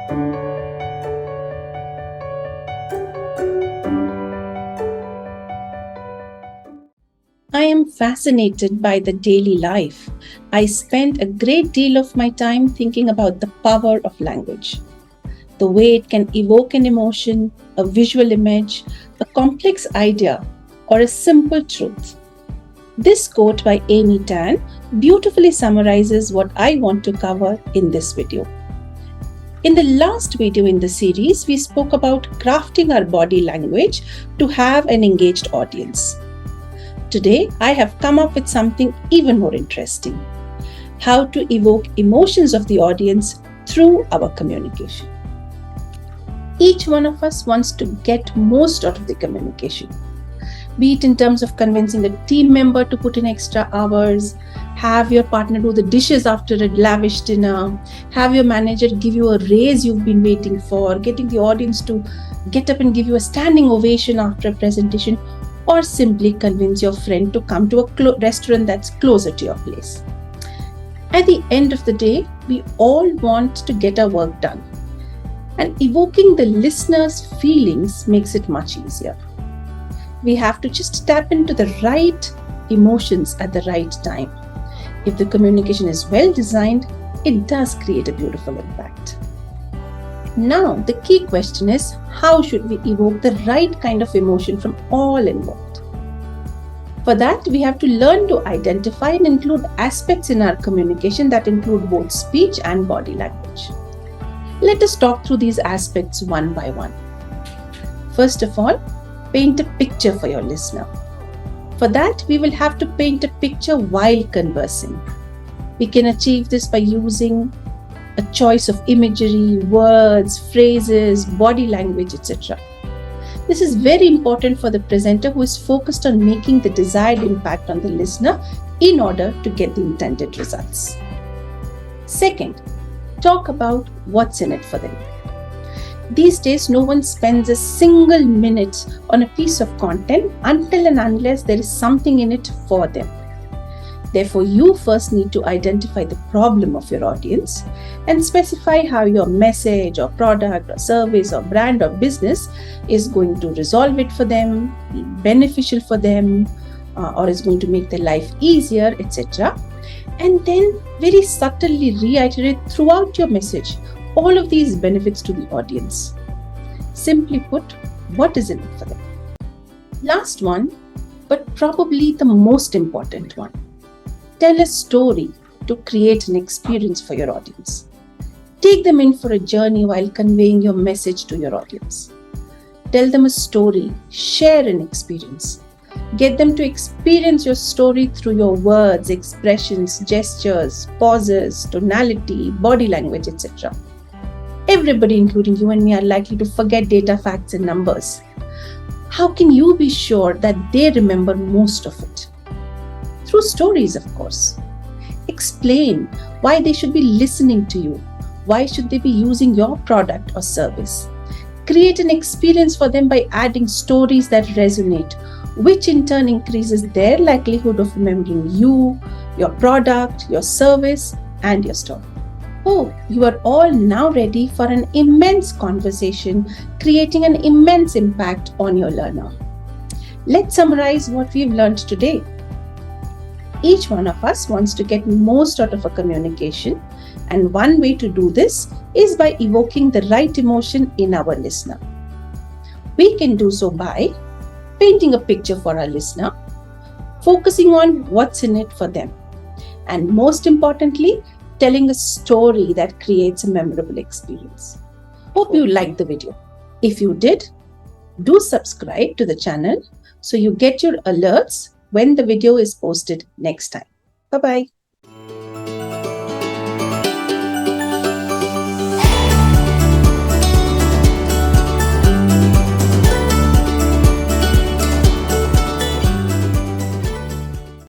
I am fascinated by the daily life. I spend a great deal of my time thinking about the power of language, the way it can evoke an emotion, a visual image, a complex idea, or a simple truth. This quote by Amy Tan beautifully summarizes what I want to cover in this video. In the last video in the series, we spoke about crafting our body language to have an engaged audience. Today, I have come up with something even more interesting: how to evoke emotions of the audience through our communication. Each one of us wants to get most out of the communication, be it in terms of convincing a team member to put in extra hours, have your partner do the dishes after a lavish dinner, have your manager give you a raise you've been waiting for, getting the audience to get up and give you a standing ovation after a presentation, or simply convince your friend to come to a restaurant that's closer to your place. At the end of the day, we all want to get our work done, and evoking the listener's feelings makes it much easier. We have to just tap into the right emotions at the right time. If the communication is well designed, it does create a beautiful impact. Now, the key question is, how should we evoke the right kind of emotion from all involved? For that, we have to learn to identify and include aspects in our communication that include both speech and body language. Let us talk through these aspects one by one. First of all, paint a picture for your listener. For that, we will have to paint a picture while conversing. We can achieve this by using a choice of imagery, words, phrases, body language, etc. This is very important for the presenter who is focused on making the desired impact on the listener in order to get the intended results. Second, talk about what's in it for them. These days, no one spends a single minute on a piece of content until and unless there is something in it for them. Therefore, you first need to identify the problem of your audience and specify how your message or product or service or brand or business is going to resolve it for them, be beneficial for them, or is going to make their life easier, etc. And then very subtly reiterate throughout your message all of these benefits to the audience. Simply put, what is in it for them? Last one, but probably the most important one. Tell a story to create an experience for your audience. Take them in for a journey while conveying your message to your audience. Tell them a story, share an experience. Get them to experience your story through your words, expressions, gestures, pauses, tonality, body language, etc. Everybody, including you and me, are likely to forget data, facts, and numbers. How can you be sure that they remember most of it? Through stories, of course. Explain why they should be listening to you. Why should they be using your product or service? Create an experience for them by adding stories that resonate, which in turn increases their likelihood of remembering you, your product, your service, and your story. Oh, you are all now ready for an immense conversation, creating an immense impact on your learner. Let's summarize what we've learned today. Each one of us wants to get most out of a communication, and one way to do this is by evoking the right emotion in our listener. We can do so by painting a picture for our listener, focusing on what's in it for them, and most importantly, telling a story that creates a memorable experience. Hope you liked the video. If you did, do subscribe to the channel so you get your alerts when the video is posted next time. Bye-bye.